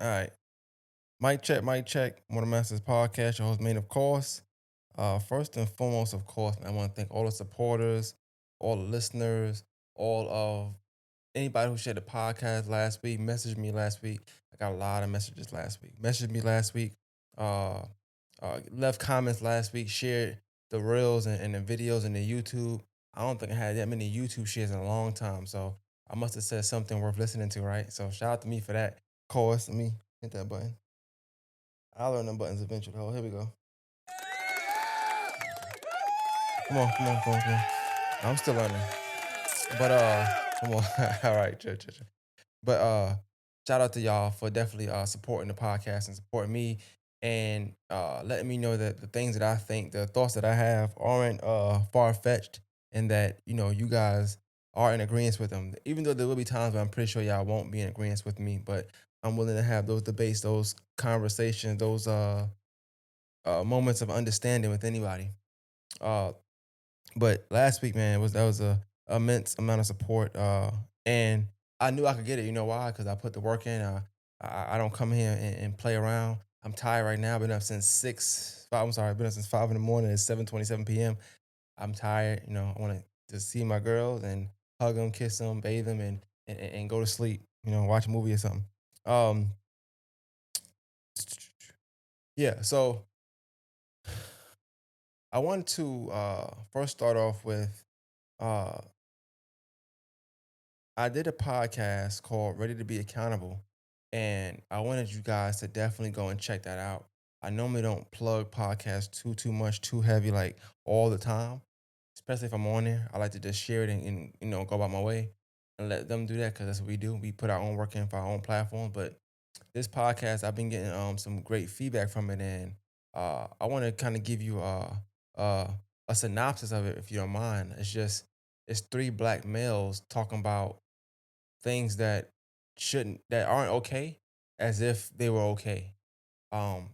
All right. Mic check, mic check. One of the Masters podcast, your host, Main, of course. First and foremost, of course, man, I want to thank all the supporters, all the listeners, all of anybody who shared the podcast last week, messaged me last week. I got a lot of messages last week. Messaged me last week, uh, left comments last week, shared the reels and the videos and the YouTube. I don't think I had that many YouTube shares in a long time. So I must have said something worth listening to, right? So shout out to me for that. Of course, let me hit that button. I'll learn them buttons eventually. Oh, here we go. Come on, come on, come on, come on. I'm still learning. But come on. All right, chill. But shout out to y'all for definitely supporting the podcast and supporting me and letting me know that the things that I think, the thoughts that I have aren't far fetched and that, you guys are in agreement with them. Even though there will be times where I'm pretty sure y'all won't be in agreement with me, but I'm willing to have those debates, those conversations, those moments of understanding with anybody. Uh but last week, man, was that was a immense amount of support, and I knew I could get it. You know why? Because I put the work in. I don't come here and play around. I'm tired right now. Been up since 6. I'm sorry. Been up since 5 in the morning. It's 7:27 p.m. I'm tired. I want to just see my girls and hug them, kiss them, bathe them, and go to sleep. Watch a movie or something. Um, yeah. So I want to first start off with uh, I did a podcast called Ready to Be Accountable, and I wanted you guys to definitely go and check that out. I normally don't plug podcasts too much, too heavy, like all the time, especially if I'm on there. I like to just share it and go about my way and let them do that because that's what we do. We put our own work in for our own platform. But this podcast, I've been getting some great feedback from it, and I want to kind of give you uh, a synopsis of it, if you don't mind. It's three black males talking about things that aren't okay as if they were okay.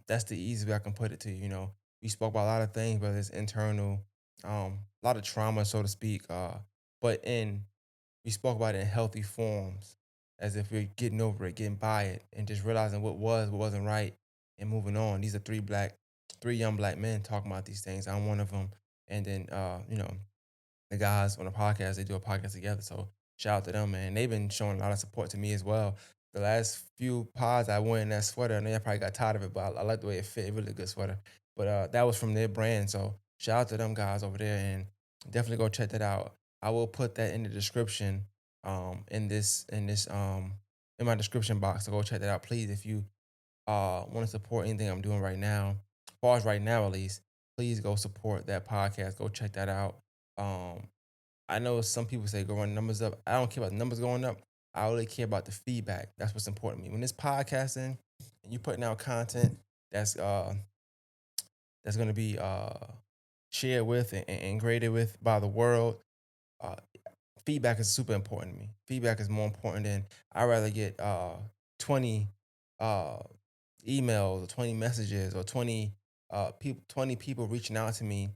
That's the easiest way I can put it to you. We spoke about a lot of things, whether it's internal, a lot of trauma, so to speak. But in we spoke about it in healthy forms, as if we're getting over it, getting by it, and just realizing what wasn't right, and moving on. These are three young black men talking about these things. I'm one of them, and then the guys on the podcast, they do a podcast together. So shout out to them, man. They've been showing a lot of support to me as well. The last few pods I wore in that sweater, and they probably got tired of it, but I like the way it fit. Really good sweater. But that was from their brand. So shout out to them guys over there, and definitely go check that out. I will put that in the description, in my description box. So go check that out, please. If you want to support anything I'm doing right now, as far as right now at least, please go support that podcast. Go check that out. Um, I know some people say go run numbers up. I don't care about the numbers going up. I really care about the feedback. That's what's important to me. When it's podcasting and you putting out content that's that's gonna be shared with and graded with by the world, uh, feedback is super important to me. Feedback is more important than I'd rather get 20 uh emails or 20 messages or 20 people reaching out to me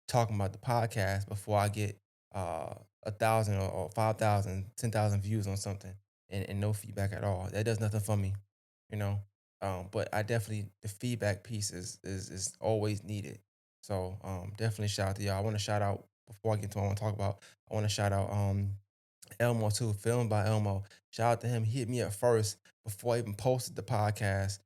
talking about the podcast before I get 1,000 or 5,000, 10,000 views on something and no feedback at all. That does nothing for me, you know. But I definitely the feedback piece is always needed. So definitely shout out to y'all. I want to shout out before I get to what I want to talk about. I want to shout out Elmo too, filmed by Elmo. Shout out to him. He hit me up first before I even posted the podcast.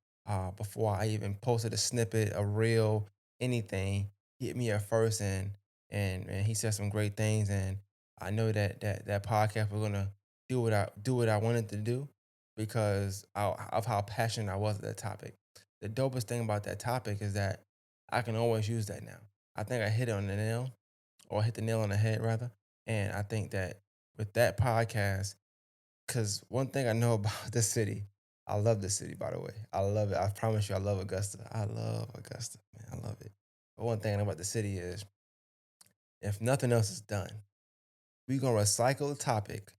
Before I even posted a snippet, a reel, anything. He hit me up first and he said some great things. And I know that podcast was gonna do what I wanted to do because of how passionate I was at that topic. The dopest thing about that topic is that I can always use that now. I think I hit it on the nail, or hit the nail on the head rather. And I think that with that podcast, because one thing I know about the city, I love the city, by the way. I love it. I promise you, I love Augusta. I love Augusta, man. I love it. But one thing I know about the city is if nothing else is done, we're going to recycle a topic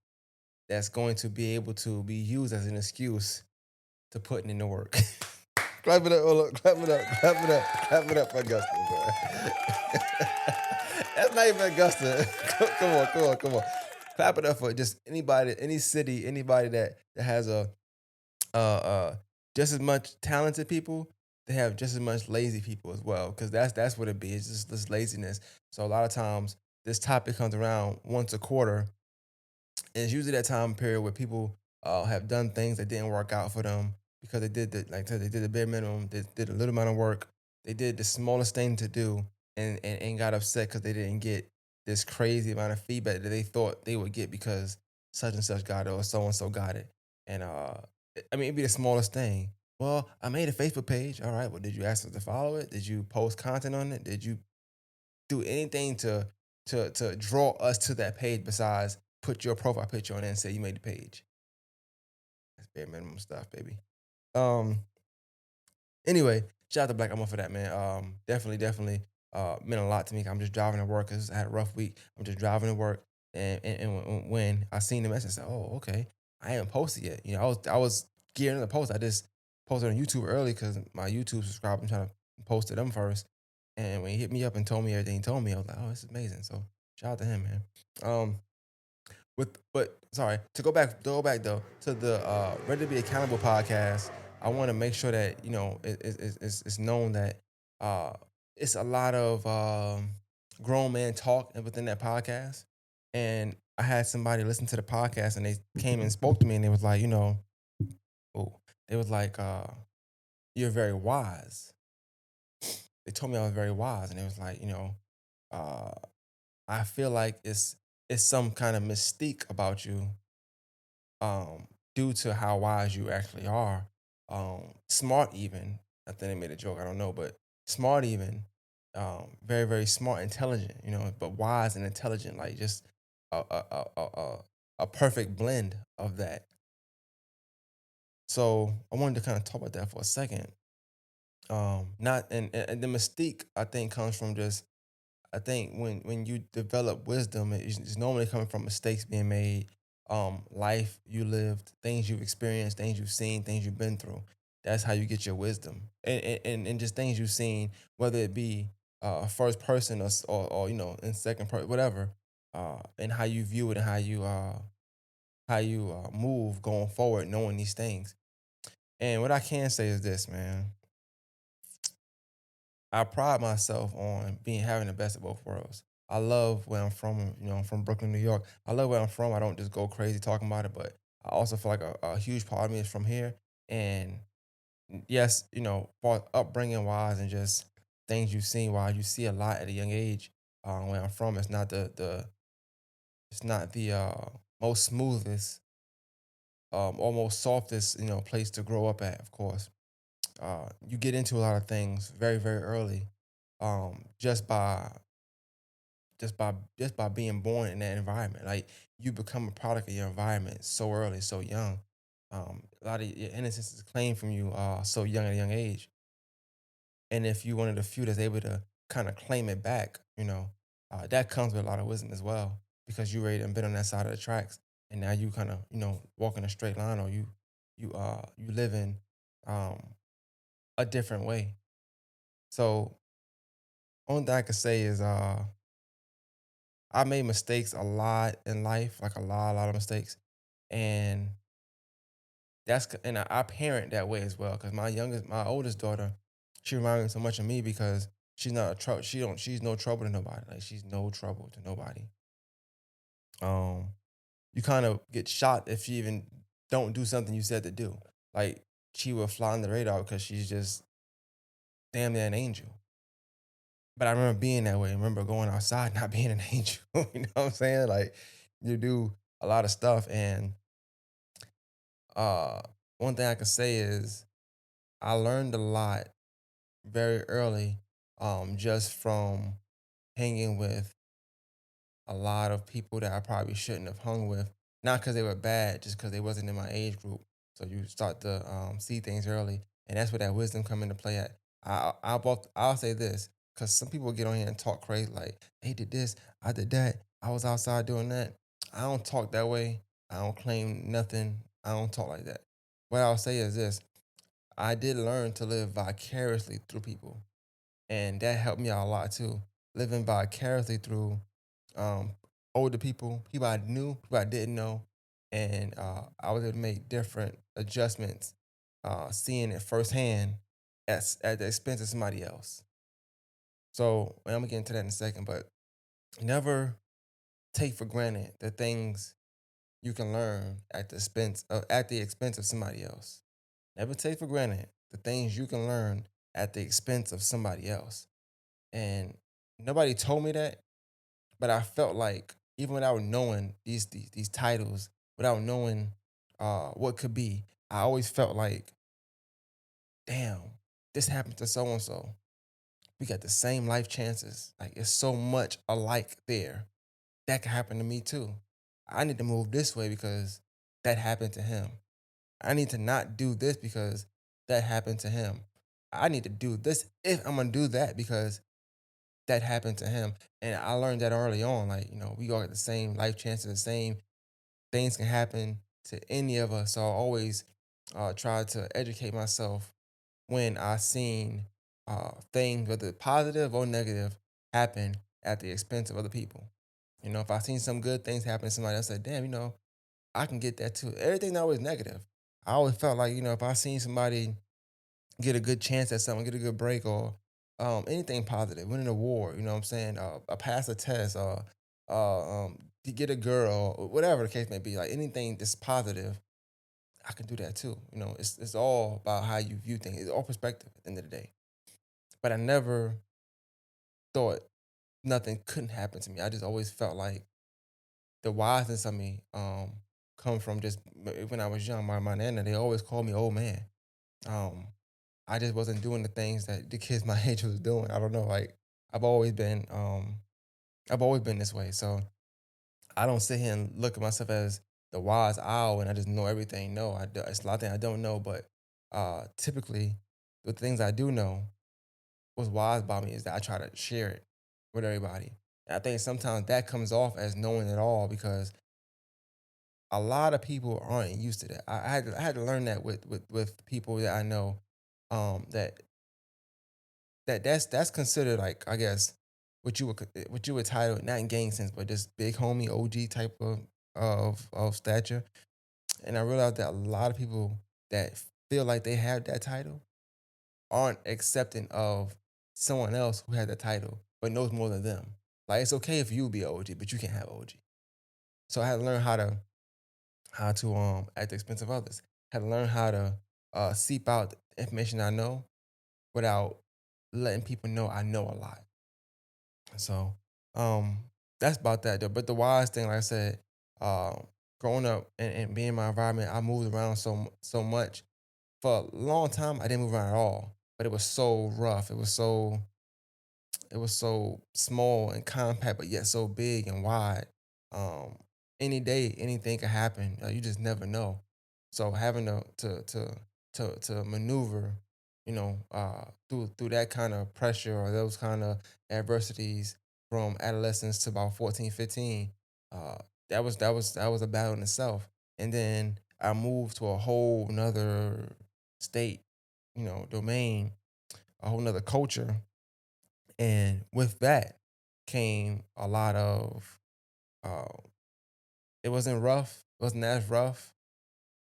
that's going to be able to be used as an excuse to putting in the work. Clap it up, hold up, clap it up, clap it up, clap it up for Augusta, bro. That's not even Augusta. Come on. Clap it up for just anybody, any city, anybody that has a just as much talented people, they have just as much lazy people as well. Because that's what it be. It's just this laziness. So a lot of times this topic comes around once a quarter, and it's usually that time period where people have done things that didn't work out for them because they did the like I said, they did the bare minimum, they did a little amount of work, they did the smallest thing to do, and got upset because they didn't get this crazy amount of feedback that they thought they would get because such and such got it or so and so got it. And I mean, it'd be the smallest thing. Well, I made a Facebook page. All right. Well, did you ask us to follow it? Did you post content on it? Did you do anything to draw us to that page besides put your profile picture on it and say you made the page? That's bare minimum stuff, baby. Um. Anyway, shout out to Black Emma for that, man. Definitely meant a lot to me. I'm just driving to work 'cause I had a rough week. I'm just driving to work, and when I seen the message, I said, "Oh, okay." I haven't posted yet. You know, I was gearing up to post. I just posted on YouTube early because my YouTube subscriber, I'm trying to post to them first. And when he hit me up and told me everything he told me, I was like, "Oh, this is amazing." So shout out to him, man. Um, with but sorry to go back though to the Ready to Be Accountable podcast. I want to make sure that it's known that uh it's a lot of grown man talk within that podcast. And I had somebody listen to the podcast and they came and spoke to me and they was like, oh, they was like, you're very wise. They told me I was very wise, and it was like, uh I feel like it's some kind of mystique about you, due to how wise you actually are. Smart even. I think they made a joke, I don't know, but smart even. Very, very smart, intelligent, but wise and intelligent, like just a perfect blend of that. So I wanted to kind of talk about that for a second. Not and the mystique I think comes from just I think when you develop wisdom, it's normally coming from mistakes being made, life you lived, things you've experienced, things you've seen, things you've been through. That's how you get your wisdom, and just things you've seen, whether it be first person or in second person, whatever, and how you view it and how you move going forward, knowing these things. And what I can say is this, man. I pride myself on being having the best of both worlds. I love where I'm from. I'm from Brooklyn, New York. I love where I'm from. I don't just go crazy talking about it, but I also feel like a huge part of me is from here. And yes, for upbringing wise and just things you've seen wise, you see a lot at a young age. Where I'm from, it's not the most smoothest, or most softest, place to grow up at. Of course, you get into a lot of things very, very early, just by being born in that environment. Like you become a product of your environment so early, so young. A lot of your innocence is claimed from you so young at a young age. And if you one of the few that's able to kind of claim it back, that comes with a lot of wisdom as well, because you already done been on that side of the tracks, and now you kind of walk in a straight line, or you live in um, a different way. So only thing I can say is I made mistakes a lot in life, like a lot of mistakes, and and I parent that way as well. Because my oldest daughter, she reminds me so much of me because she's not a trouble. She's no trouble to nobody. Like she's no trouble to nobody. Um, you kind of get shot if you even don't do something you said to do. Like she will fly on the radar because she's just damn near an angel. But I remember being that way. I remember going outside not being an angel. You know what I'm saying? Like you do a lot of stuff, and uh, one thing I can say is I learned a lot very early, just from hanging with a lot of people that I probably shouldn't have hung with, not because they were bad, just because they wasn't in my age group. So you start to see things early, and that's where that wisdom come into play at. I'll say this, because some people get on here and talk crazy, like they did this, I did that, I was outside doing that. I don't talk that way. I don't claim nothing. I don't talk like that. What I'll say is this: I did learn to live vicariously through people, and that helped me out a lot too. Living vicariously through um, older people I knew, people I didn't know, and I was able to make different adjustments seeing it firsthand at the expense of somebody else. So and I'm gonna get into that in a second, but never take for granted the things you can learn at the expense of somebody else. Never take for granted the things you can learn at the expense of somebody else. And nobody told me that, but I felt like even without knowing these titles, without knowing what could be, I always felt like, damn, this happened to so and so. We got the same life chances. Like it's so much alike there. That could happen to me too. I need to move this way because that happened to him. I need to not do this because that happened to him. I need to do this if I'm gonna do that because that happened to him. And I learned that early on. Like, we all get the same life chances, the same things can happen to any of us. So I always try to educate myself when I seen things, whether positive or negative, happen at the expense of other people. If I seen some good things happen to somebody, I said, damn, I can get that too. Everything not always negative. I always felt like, if I seen somebody get a good chance at something, get a good break, or anything positive, win an award, you know what I'm saying? Pass a test, or to get a girl, or whatever the case may be, like anything that's positive, I can do that too. It's all about how you view things. It's all perspective at the end of the day. But I never thought nothing couldn't happen to me. I just always felt like the wiseness of me come from just when I was young. My nana, they always called me old man. Um, I just wasn't doing the things that the kids my age was doing. I don't know, like I've always been um I've always been this way. So I don't sit here and look at myself as the wise owl and I just know everything. No, it's a lot of things I don't know, but typically the things I do know, what's wise about me is that I try to share it with everybody. And I think sometimes that comes off as knowing it all because a lot of people aren't used to that. I had to learn that with people that I know, that that's considered like, I guess, what you would title, not in gang sense, but just big homie OG type of stature. And I realized that a lot of people that feel like they have that title aren't accepting of someone else who had the title but knows more than them. Like it's okay if you be OG, but you can't have OG. So I had to learn how to at the expense of others. Had to learn how to seep out the information I know without letting people know I know a lot. So um that's about that though. But the wise thing, like I said, growing up and being in my environment, I moved around so much. For a long time, I didn't move around at all. But it was so rough. It was so small and compact, but yet so big and wide. Um, any day, anything could happen. You just never know. So having to maneuver, through that kind of pressure or those kind of adversities from adolescence to about 14, 15, uh, that was a battle in itself. And then I moved to a whole nother state, domain, a whole nother culture, and with that came a lot of uh it wasn't rough, it wasn't as rough,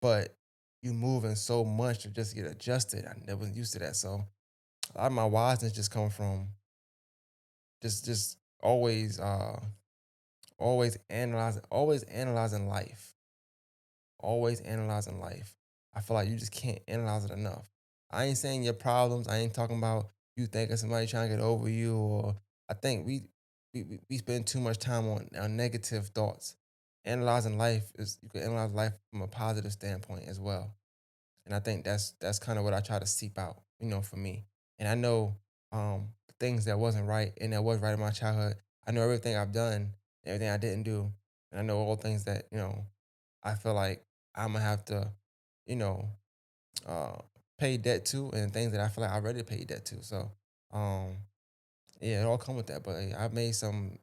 but you moving so much to just get adjusted. I never was used to that. So a lot of my wiseness just come from just always analyzing life. Always analyzing life. I feel like you just can't analyze it enough. I ain't saying your problems. I ain't talking about you thinking somebody trying to get over you, or I think we spend too much time on negative thoughts. Analyzing life is you can analyze life from a positive standpoint as well. And I think that's kind of what I try to seep out, for me. And I know things that wasn't right and that was right in my childhood. I know everything I've done, everything I didn't do. And I know all things that, I feel like I'm gonna have to, you know, uh, pay debt to, and things that I feel like I already paid debt to. So, um, yeah, it all come with that. But I've made some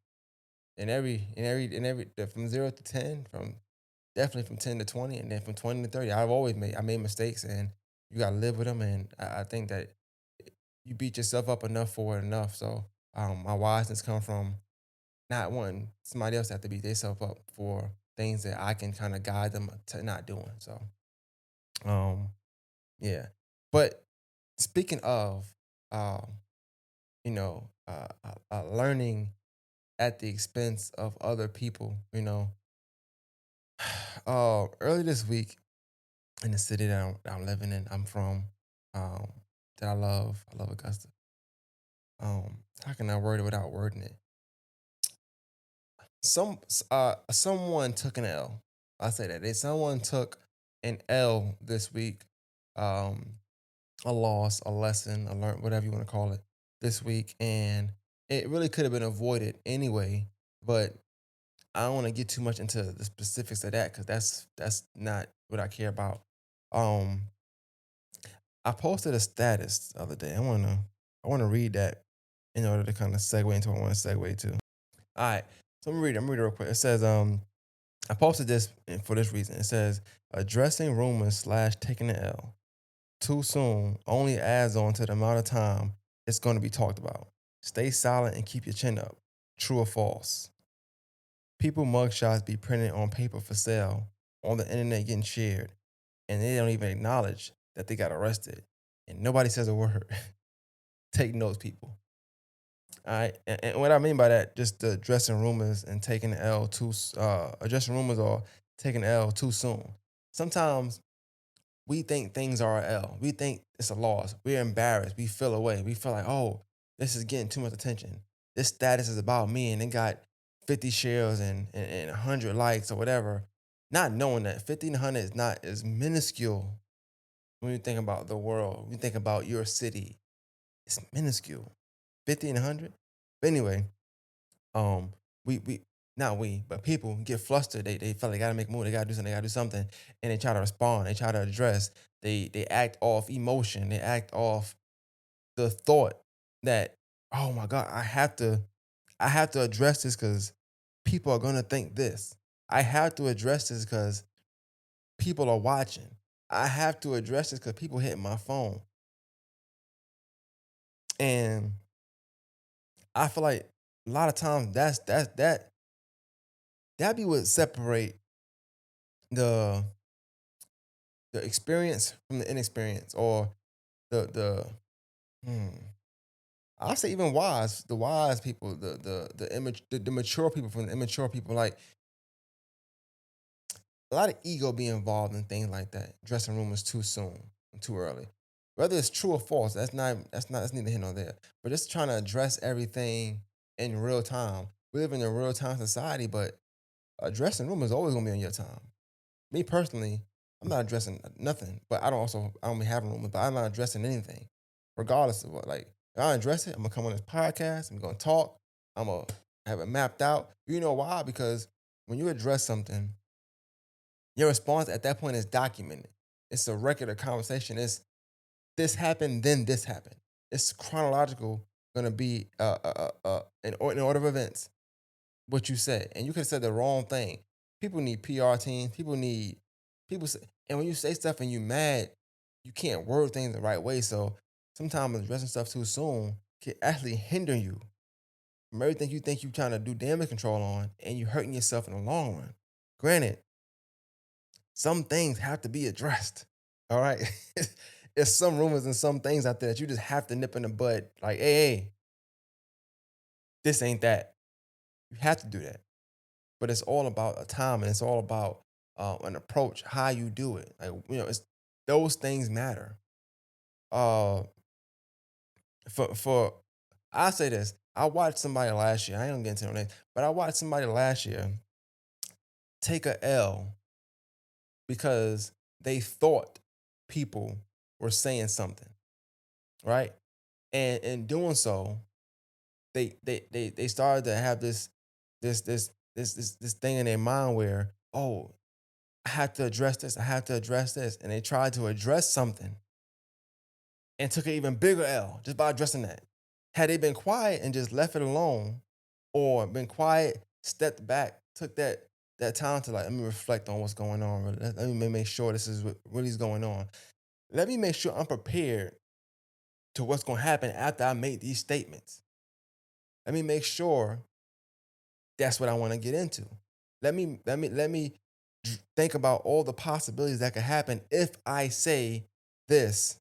from 0 to 10, from definitely from 10 to 20, and then from 20 to 30. I made mistakes, and you gotta live with them. And I think that you beat yourself up enough for it enough. So, my wiseness come from not wanting somebody else to have to beat themselves up for things that I can kind of guide them to not doing. So, um, Yeah. But speaking of, um, learning at the expense of other people, early this week in the city that I'm living in, I'm from, um, that I love Augusta. How can I word it without wording it? Someone took an L. I say that someone took an L this week, um, a loss, a lesson, a learn, whatever you want to call it, this week, and it really could have been avoided anyway. But I don't want to get too much into the specifics of that because that's not what I care about. Um, I posted a status the other day. I wanna read that in order to kind of segue into what I want to segue to. All right, so I'm gonna read it real quick. It says, I posted this for this reason. It says, addressing rumors slash taking the L too soon only adds on to the amount of time it's going to be talked about. Stay silent and keep your chin up. True or false? People mugshots be printed on paper for sale, on the internet getting shared, and they don't even acknowledge that they got arrested. And nobody says a word. Take notes, people. All right. And what I mean by that, just the addressing rumors and taking the L addressing rumors or taking the L too soon. Sometimes we think things are a L. We think it's a loss. We're embarrassed. We feel away. We feel like, oh, this is getting too much attention. This status is about me and it got 50 shares and 100 likes or whatever. Not knowing that 50 and 100 is not as minuscule when you think about the world. When you think about your city, it's minuscule. 50 and 100. But anyway, um, we not we, but people get flustered. They feel like they gotta make a move, they gotta do something, and they try to respond, they try to address, they act off emotion, they act off the thought that, oh my God, I have to address this because people are gonna think this. I have to address this because people are watching. I have to address this because people hitting my phone. And I feel like a lot of times that be what separate the the experience from the inexperience, or the hmm, I'll say even the wise people, the mature people from the immature people. Like a lot of ego be involved in things like that. Dressing room is too soon, too early. Whether it's true or false, that's neither here nor there. But just trying to address everything in real time. We live in a real time society, but a dressing room is always gonna be on your time. Me personally, I'm not addressing nothing, but I don't be having rumors, but I'm not addressing anything, regardless of what. Like, if I address it, I'm gonna come on this podcast, I'm gonna talk, I'm gonna have it mapped out. You know why? Because when you address something, your response at that point is documented. It's a record of conversation. It's this happened, then this happened. It's chronological, gonna be in order of events what you said, and you could have said the wrong thing. People need PR teams. People say, and when you say stuff and you mad, you can't word things the right way. So sometimes addressing stuff too soon can actually hinder you from everything you think you're trying to do damage control on, and you're hurting yourself in the long run. Granted, some things have to be addressed. All right, there's some rumors and some things out there that you just have to nip in the bud. Like, hey, this ain't that. You have to do that. But it's all about a time and it's all about an approach, how you do it. Like, it's those things matter. Uh, for I say this, I watched somebody last year. I ain't gonna get into no names, but I watched somebody last year take a L because they thought people were saying something, right? And in doing so, they started to have this this thing in their mind where, oh, I have to address this. I have to address this. And they tried to address something and took an even bigger L just by addressing that. Had they been quiet and just left it alone, or been quiet, stepped back, took that time to, like, let me reflect on what's going on. Really. Let me make sure this is what really is going on. Let me make sure I'm prepared to what's going to happen after I make these statements. Let me make sure that's what I want to get into. Let me think about all the possibilities that could happen if I say this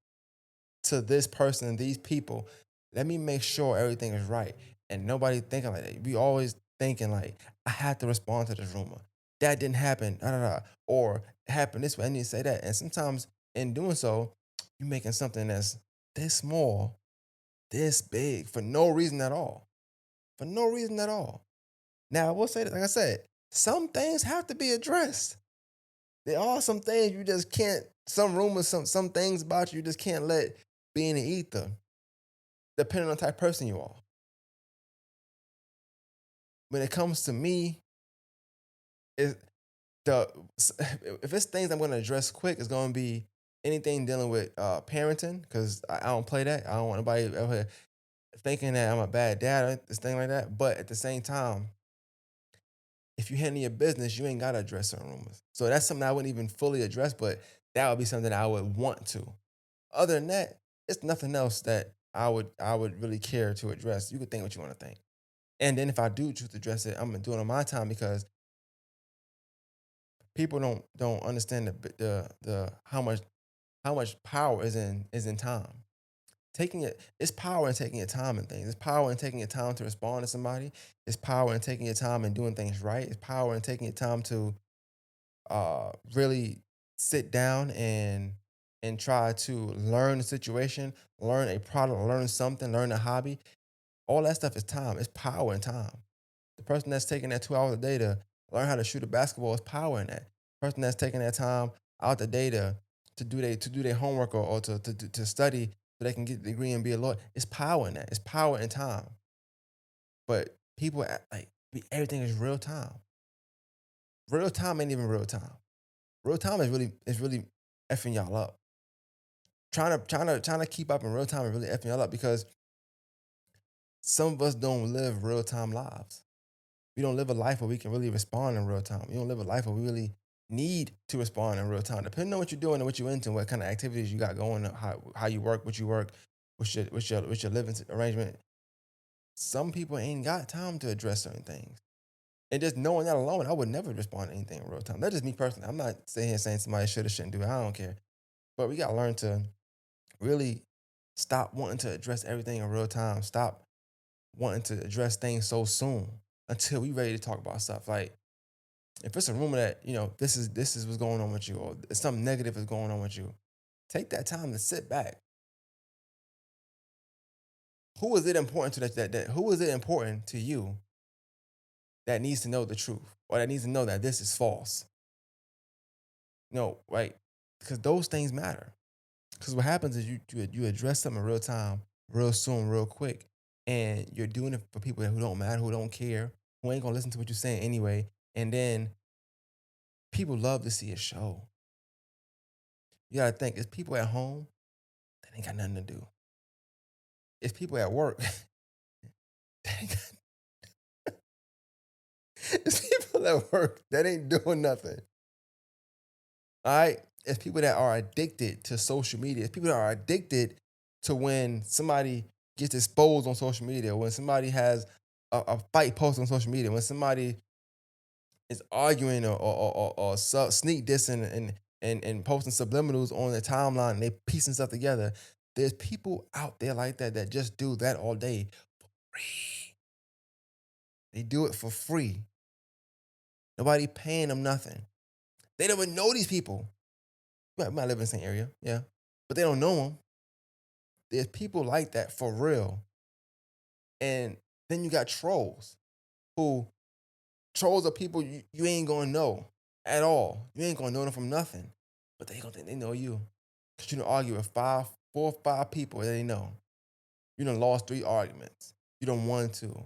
to this person, these people. Let me make sure everything is right. And nobody thinking like that. We always thinking like, I have to respond to this rumor. That didn't happen. Da, da, da. Or it happened this way. I need to say that. And sometimes in doing so, you're making something that's this small, this big for no reason at all. For no reason at all. Now, I will say that, like I said, some things have to be addressed. There are some things you just can't, some rumors, some things about you just can't let be in the ether, depending on the type of person you are. When it comes to me, it, the if it's things I'm going to address quick, it's going to be anything dealing with parenting, because I don't play that. I don't want nobody ever thinking that I'm a bad dad or this thing like that. But at the same time, if you handle your business, you ain't got to address certain rumors. So that's something I wouldn't even fully address, but that would be something that I would want to. Other than that, it's nothing else that I would really care to address. You could think what you want to think. And then if I do choose to address it, I'm gonna do it on my time, because people don't understand the how much power is in time. Taking it, it's power in taking your time and things. It's power in taking your time to respond to somebody. It's power in taking your time and doing things right. It's power in taking your time to really sit down and try to learn the situation, learn a product, learn something, learn a hobby. All that stuff is time. It's power and time. The person that's taking that 2 hours a day to learn how to shoot a basketball is power in that. The person that's taking that time out the day to do their homework, or to study so they can get the degree and be a lawyer. It's power in that. It's power in time. But people act like everything is real time. Real time ain't even real time. Real time is really effing y'all up. Trying to keep up in real time is really effing y'all up, because some of us don't live real time lives. We don't live a life where we can really respond in real time. We don't live a life where we really need to respond in real time. Depending on what you're doing and what you're into, what kind of activities you got going, how you work, what you work, what's your living arrangement. Some people ain't got time to address certain things. And just knowing that alone, I would never respond to anything in real time. That's just me personally. I'm not sitting here saying somebody should or shouldn't do it. I don't care. But we gotta learn to really stop wanting to address everything in real time. Stop wanting to address things so soon until we ready to talk about stuff. Like, if it's a rumor that this is what's going on with you, or something negative is going on with you, take that time to sit back. Who is it important to that who is it important to you that needs to know the truth, or that needs to know that this is false? No, right? Because those things matter. Because what happens is you address something in real time, real soon, real quick, and you're doing it for people who don't matter, who don't care, who ain't gonna listen to what you're saying anyway. And then people love to see a show. You gotta think, it's people at home that ain't got nothing to do. It's people at work that ain't got, it's people at work that ain't doing nothing. All right? It's people that are addicted to social media. It's people that are addicted to when somebody gets exposed on social media, when somebody has a fight post on social media, when somebody is arguing or sneak dissing and posting subliminals on their timeline, and they piecing stuff together. There's people out there like that that just do that all day for free. They do it for free. Nobody paying them nothing. They don't even know these people. Might live in the same area, yeah, but they don't know them. There's people like that for real. And then you got trolls, who trolls are people you ain't gonna know at all. You ain't gonna know them from nothing, but they gonna think they know you. Cause you don't argue with 4 or 5 people that they know. You done lost 3 arguments. You don't want to.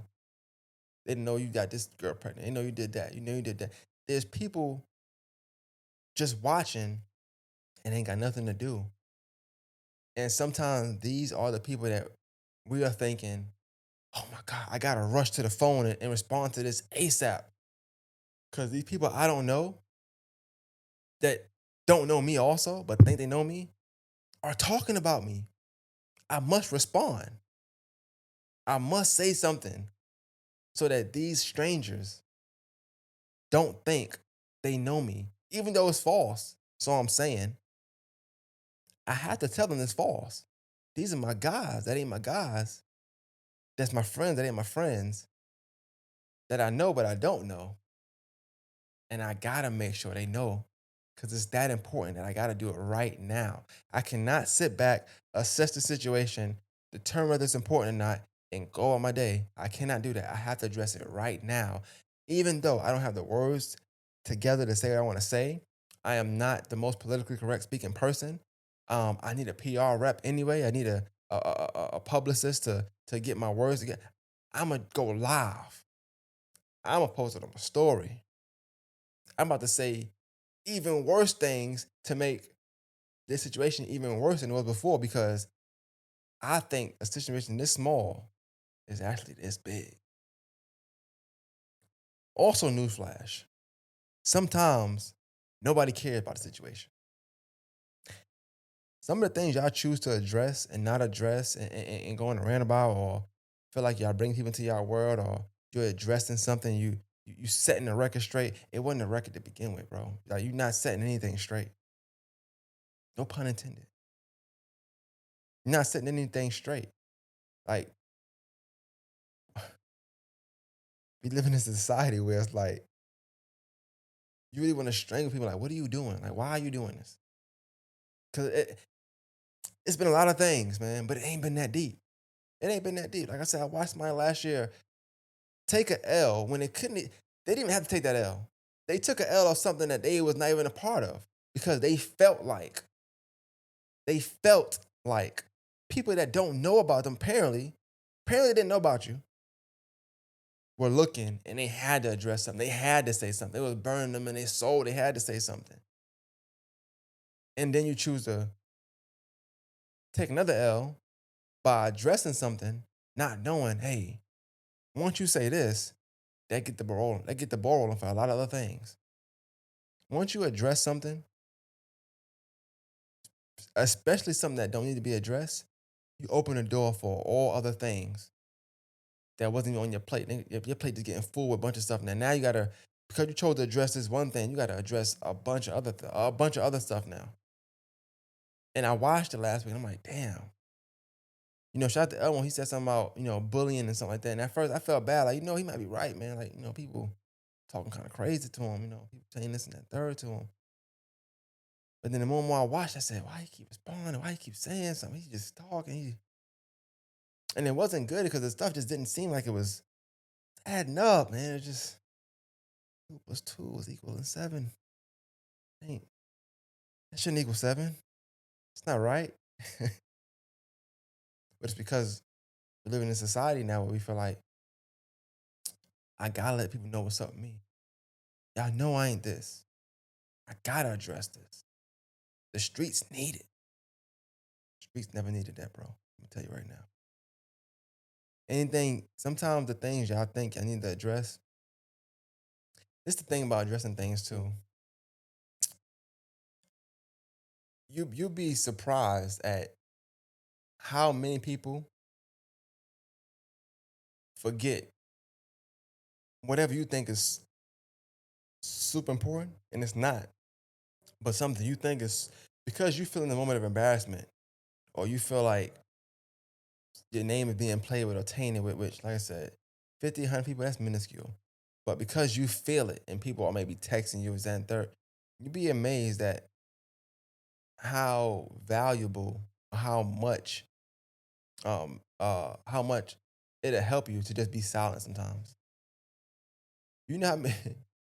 They know you got this girl pregnant. They know you did that. You know you did that. There's people just watching and ain't got nothing to do. And sometimes these are the people that we are thinking, oh my God, I gotta rush to the phone and respond to this ASAP. Cause these people I don't know, that don't know me also, but think they know me, are talking about me. I must respond. I must say something so that these strangers don't think they know me, even though it's false. So I'm saying, I have to tell them this false. These are my guys. That ain't my guys. That's my friends. That ain't my friends. That I know, but I don't know. And I gotta make sure they know because it's that important that I gotta do it right now. I cannot sit back, assess the situation, determine whether it's important or not, and go on my day. I cannot do that. I have to address it right now. Even though I don't have the words together to say what I want to say, I am not the most politically correct speaking person. I need a PR rep anyway. I need a publicist to get my words together. I'm gonna go live. I'm gonna post it on my story. I'm about to say even worse things to make this situation even worse than it was before because I think a situation this small is actually this big. Also, newsflash, sometimes nobody cares about the situation. Some of the things y'all choose to address and not address and go on a rant about or feel like y'all bring people into your world or you're addressing something, you setting the record straight. It wasn't a record to begin with, bro. Like you're not setting anything straight. No pun intended. You're not setting anything straight. Like we live in a society where it's like you really want to strangle people. Like, what are you doing? Like, why are you doing this? Because it's been a lot of things, man, but it ain't been that deep. It ain't been that deep. Like I said, I watched mine last year take a L when they couldn't. They didn't even have to take that L. They took a L of something that they was not even a part of because they felt like people that don't know about them apparently didn't know about you were looking and they had to address something. They had to say something. It was burning them in their soul. They had to say something. And then you choose to take another L by addressing something, not knowing, hey, once you say this, that get the ball rolling. That get the ball rolling for a lot of other things. Once you address something, especially something that don't need to be addressed, you open the door for all other things that wasn't even on your plate. Your plate is getting full with a bunch of stuff. Now you gotta, because you chose to address this one thing, you gotta address a bunch of other stuff now. And I watched it last week. And I'm like, damn. Shout out to Elwin. He said something about bullying and something like that. And at first I felt bad. Like he might be right, man. Like people talking kind of crazy to him. People saying this and that third to him. But then the more and more I watched, I said, why he keep responding? Why he keep saying something? He just talking. And it wasn't good because the stuff just didn't seem like it was adding up, man. It just 2 plus 2 was equal to 7. Ain't that shouldn't equal 7? It's not right. But it's because we live in a society now where we feel like I gotta let people know what's up with me. Y'all know I ain't this. I gotta address this. The streets need it. Streets never needed that, bro. Let me tell you right now. Sometimes the things y'all think I need to address, this the thing about addressing things too. You'll be surprised at how many people forget whatever you think is super important and it's not. But something you think is because you feel in the moment of embarrassment or you feel like your name is being played with or tainted with, which, like I said, 50, 100 people, that's minuscule. But because you feel it and people are maybe texting you, and third, you'd be amazed at how valuable, how much it'll help you to just be silent sometimes. You know how many,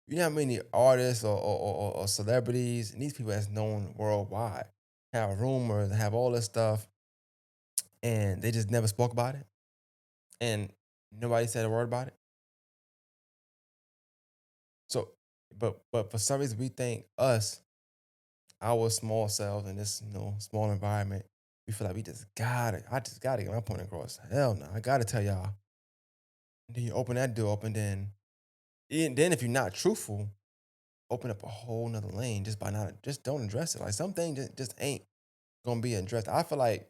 you know how many artists or celebrities and these people that's known worldwide have rumors and have all this stuff and they just never spoke about it and nobody said a word about it. So, but for some reason we think our small selves in this small environment, we feel like I just gotta get my point across. Hell no, I gotta tell y'all. And then you open that door up and then if you're not truthful, open up a whole nother lane just by not just don't address it. Like some things just ain't gonna be addressed. I feel like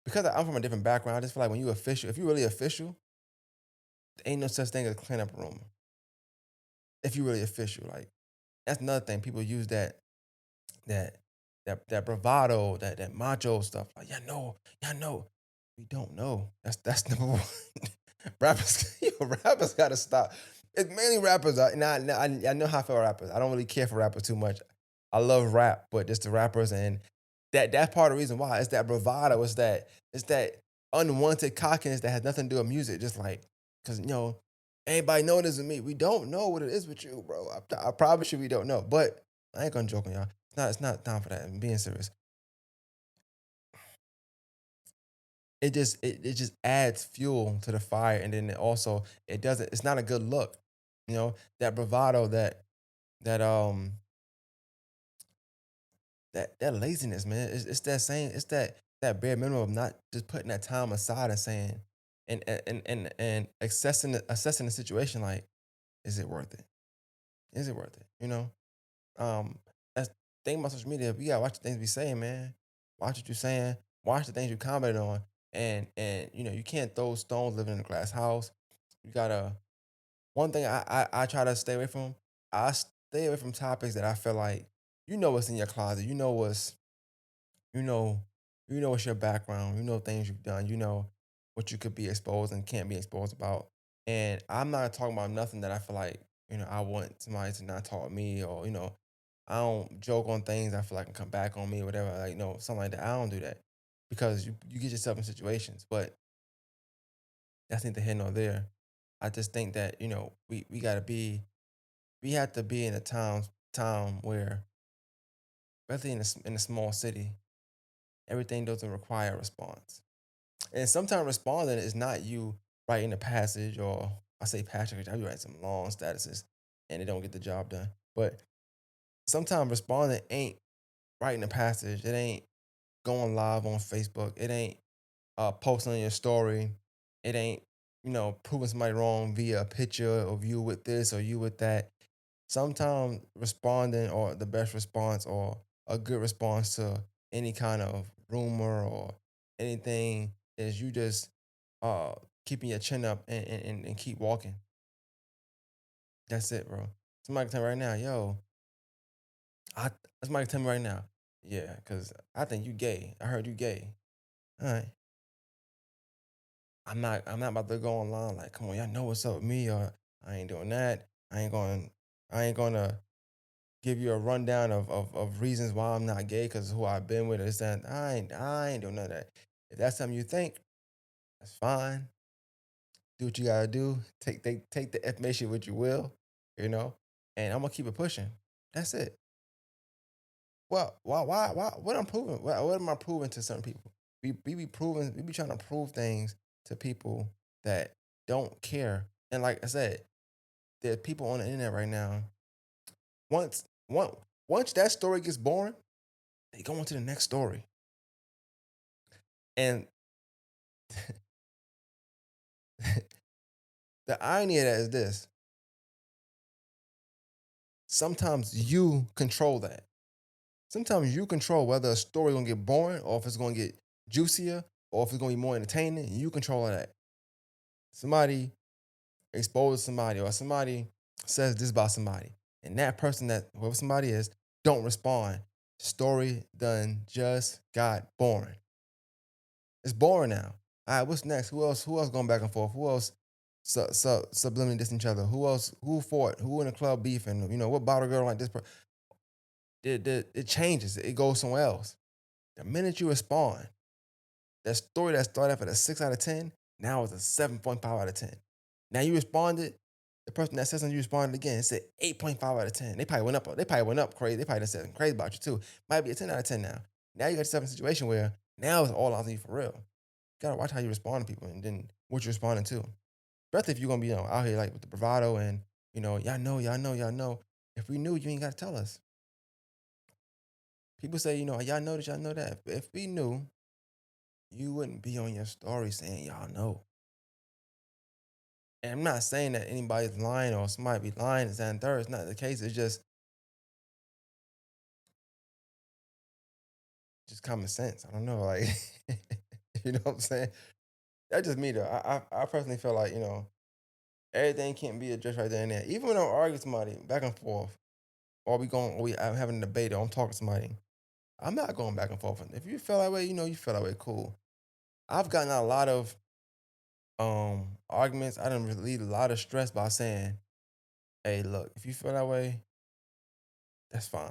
because I'm from a different background, I just feel like when you official, if you really official, there ain't no such thing as clean up a room. If you really official, like that's another thing. People use that that bravado, that macho stuff. Like, y'all know. We don't know. That's number one. Rappers, rappers gotta stop. It's mainly rappers. I know how I feel about rappers. I don't really care for rappers too much. I love rap, but just the rappers, and that's part of the reason why. It's that bravado. It's that unwanted cockiness that has nothing to do with music. Just like, because everybody know this is me. We don't know what it is with you, bro. I promise you, we don't know. But I ain't gonna joke on y'all. It's not time for that. I'm being serious. It just adds fuel to the fire, and then it doesn't. It's not a good look. That bravado, that that laziness, man. It's that same. It's that bare minimum of not just putting that time aside and saying, and assessing the situation. Like, is it worth it? Is it worth it? Um, that's the thing about social media. We gotta watch the things we saying, man. Watch what you're saying. Watch the things you commented on, and you can't throw stones living in a glass house. You gotta. One thing I try to stay away from. I stay away from topics that I feel like what's in your closet. You know what's your background. You know things you've done. You know what you could be exposed and can't be exposed about. And I'm not talking about nothing that I feel like I want somebody to not talk to me, or I don't joke on things I feel like can come back on me or whatever. Like, something like that. I don't do that because you get yourself in situations. But that's neither here nor there. I just think that we have to be in a time where, especially in a small city, everything doesn't require a response. And sometimes responding is not you writing a passage, or I say passage because I be writing some long statuses and they don't get the job done. But sometimes responding ain't writing a passage. It ain't going live on Facebook. It ain't posting on your story. It ain't proving somebody wrong via a picture of you with this or you with that. Sometimes responding, or the best response, or a good response to any kind of rumor or anything, is you just uh keeping your chin up and keep walking. That's it, bro. Somebody can tell me right now, yo, I somebody can tell me right now, yeah, because I think you gay. I heard you gay. All right. I'm not about to go online like, come on, y'all know what's up with me, or I ain't doing that. I ain't gonna give you a rundown of reasons why I'm not gay because who I've been with is that I ain't doing none of that. If that's something you think, that's fine. Do what you gotta do. Take the information what you will, you know, and I'm gonna keep it pushing. That's it. Well, why? What I'm proving? What am I proving to certain people? We be trying to prove things to people that don't care. And like I said, there are people on the internet right now. Once one once that story gets boring, they go on to the next story. And the irony of that is this: sometimes you control that. Sometimes you control whether a story gonna get boring, or if it's gonna get juicier, or if it's gonna be more entertaining. You control that. Somebody exposes somebody, or somebody says this about somebody, and that person, that whoever somebody is, don't respond. Story done just got boring. It's boring now. All right, what's next? Who else? Who else going back and forth? Who else subliminally dissing each other? Who else? Who fought? Who in the club beefing? What bottle girl like this? It changes. It goes somewhere else. The minute you respond, that story that started off at a 6 out of 10 now is a 7.5 out of 10. Now you responded. The person that said something, you responded again. It said 8.5 out of 10. They probably went up. They probably went up crazy. They probably done said something crazy about you too. Might be a 10 out of 10 now. Now you got yourself in a situation where now it's all on you for real. You gotta watch how you respond to people, and then what you're responding to. Especially if you're gonna be out here like with the bravado and y'all know, y'all know, y'all know. If we knew, you ain't gotta tell us. People say, y'all know this, y'all know that. If we knew, you wouldn't be on your story saying y'all know. And I'm not saying that anybody's lying or somebody be lying and saying third. It's not the case. It's just common sense. I don't know, like you know what I'm saying? That's just me though. I personally feel like, everything can't be addressed right there and there. Even when I'm arguing with somebody back and forth, or I'm having a debate, or I'm talking to somebody, I'm not going back and forth. If you feel that way, you feel that way, cool. I've gotten a lot of arguments. I didn't relieve a lot of stress by saying, hey, look, if you feel that way, that's fine.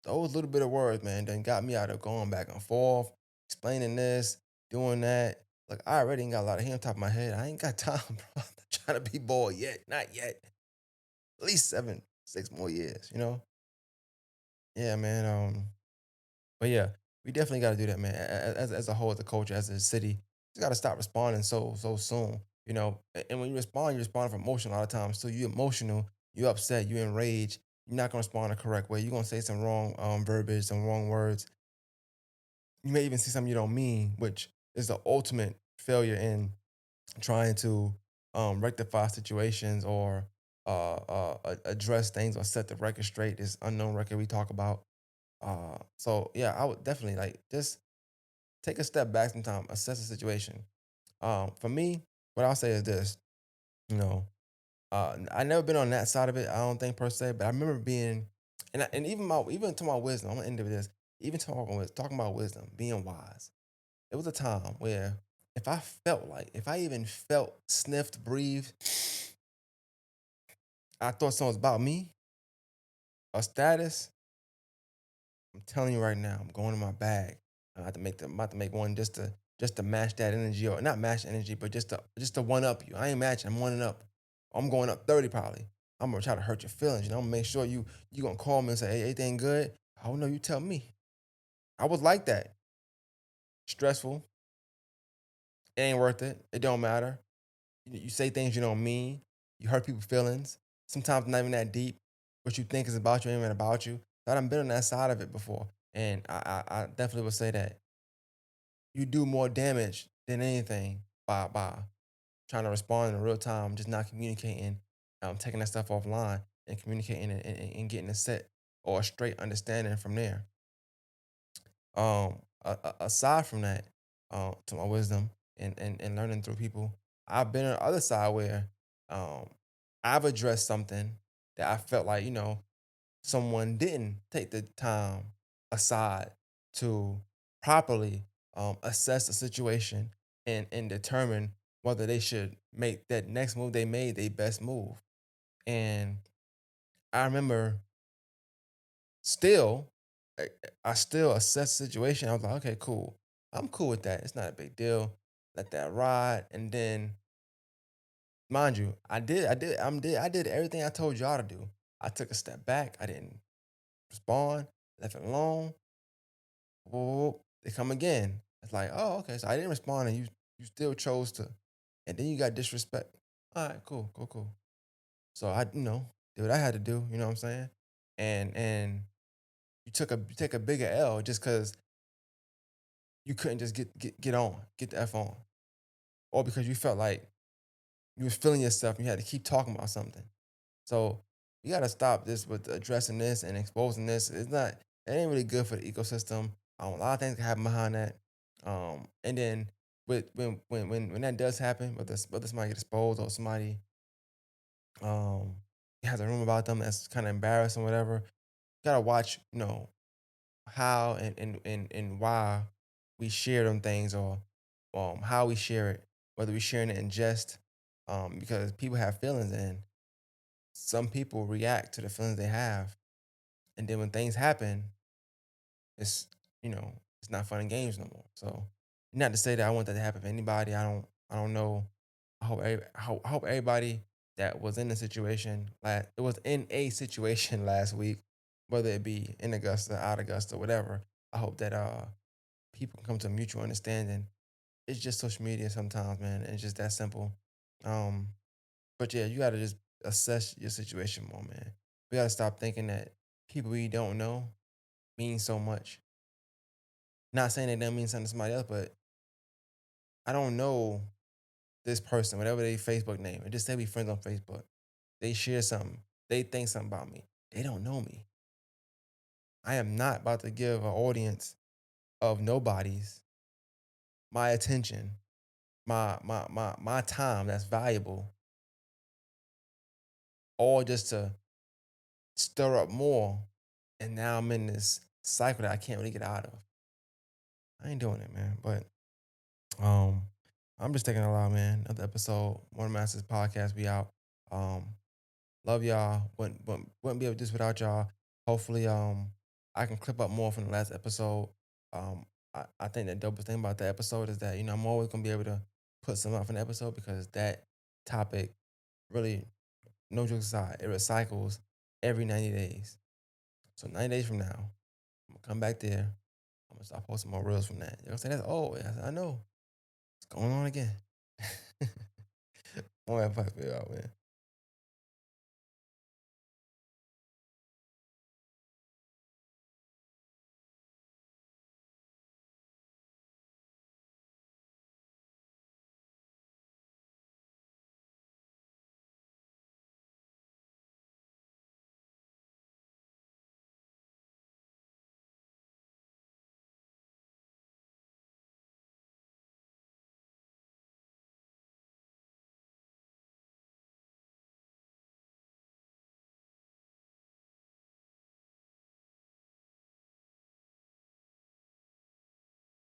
Those little bit of words, man, then got me out of going back and forth, explaining this, doing that. Look, I already ain't got a lot of hair on top of my head. I ain't got time, bro. I'm not trying to be bored yet. Not yet. At least 6 more years, you know? Yeah, man. But yeah, we definitely got to do that, man. As a whole, as a culture, as a city, you got to stop responding so soon. And when you respond from emotion a lot of times. So you emotional, you upset, you enraged. You're not gonna respond the correct way. You're gonna say some wrong verbiage, some wrong words. You may even see something you don't mean, which is the ultimate failure in trying to rectify situations or address things or set the record straight. This unknown record we talk about. So yeah, I would definitely like just take a step back sometime, assess the situation. For me, what I'll say is this, you know, I never been on that side of it. I don't think per se, but I remember being, and even to my wisdom, I'm gonna end with this. Even talking about wisdom, being wise. It was a time where if I even felt, sniffed, breathed, I thought something was about me, a status. I'm telling you right now, I'm going in my bag. I'm about to make one just to match that energy, or not match the energy, but just to one up you. I ain't matching. I'm one up. I'm going up 30 probably. I'm gonna try to hurt your feelings. I'm gonna make sure you gonna call me and say, hey, everything good? I don't know. You tell me. I was like that. Stressful. It ain't worth it. It don't matter. You say things you don't mean. You hurt people's feelings. Sometimes not even that deep. What you think is about you ain't even about you. I done been on that side of it before. And I definitely would say that you do more damage than anything by trying to respond in real time, just not communicating, taking that stuff offline and communicating and getting a set or a straight understanding from there. Aside from that, to my wisdom and learning through people, I've been on the other side where um, I've addressed something that I felt like, someone didn't take the time aside to properly assess the situation and determine whether they should make that next move they made their best move. And I remember still, I still assess the situation. I was like, okay, cool. I'm cool with that. It's not a big deal. Let that ride. And then, mind you, I did everything I told y'all to do. I took a step back. I didn't respond. Left it alone. Whoa, they come again. It's like, oh, okay. So I didn't respond, and you still chose to, and then you got disrespect. All right, cool, cool, cool. So I, did what I had to do. You know what I'm saying? And you take a bigger L just because you couldn't just get the F on, or because you felt like you was feeling yourself and you had to keep talking about something. So you got to stop this with addressing this and exposing this. It ain't really good for the ecosystem. A lot of things can happen behind that. And then when that does happen, whether somebody gets exposed or somebody um has a rumor about them that's kind of embarrassing, or whatever, you gotta watch, how and why we share them things, or how we share it, whether we're sharing it in jest, because people have feelings and some people react to the feelings they have. And then when things happen, it's it's not fun and games no more. So not to say that I want that to happen to anybody. I don't know. I hope everybody that was in the situation it was in a situation last week, whether it be in Augusta, out Augusta, whatever. I hope that people can come to a mutual understanding. It's just social media sometimes, man. It's just that simple. Um, but yeah, you gotta just assess your situation more, man. We gotta stop thinking that people we don't know mean so much. Not saying they don't mean something to somebody else, but I don't know this person, whatever their Facebook name, and just say we friends on Facebook. They share something. They think something about me. They don't know me. I am not about to give an audience of nobodies my attention, my time that's valuable, all just to stir up more. And now I'm in this cycle that I can't really get out of. I ain't doing it, man. But um, I'm just taking a lot, man. Another episode, One Masters podcast. We out. Um, Love y'all. Wouldn't be able to do this without y'all. Hopefully, I can clip up more from the last episode. I think the dopest thing about the episode is that I'm always gonna be able to put some up from the episode because that topic really, no jokes aside, it recycles every 90 days. So 90 days from now, I'm gonna come back there. I'm gonna start posting more reels from that. You're gonna say that's old. Yeah, I know. It's going on again. More advice for y'all, man.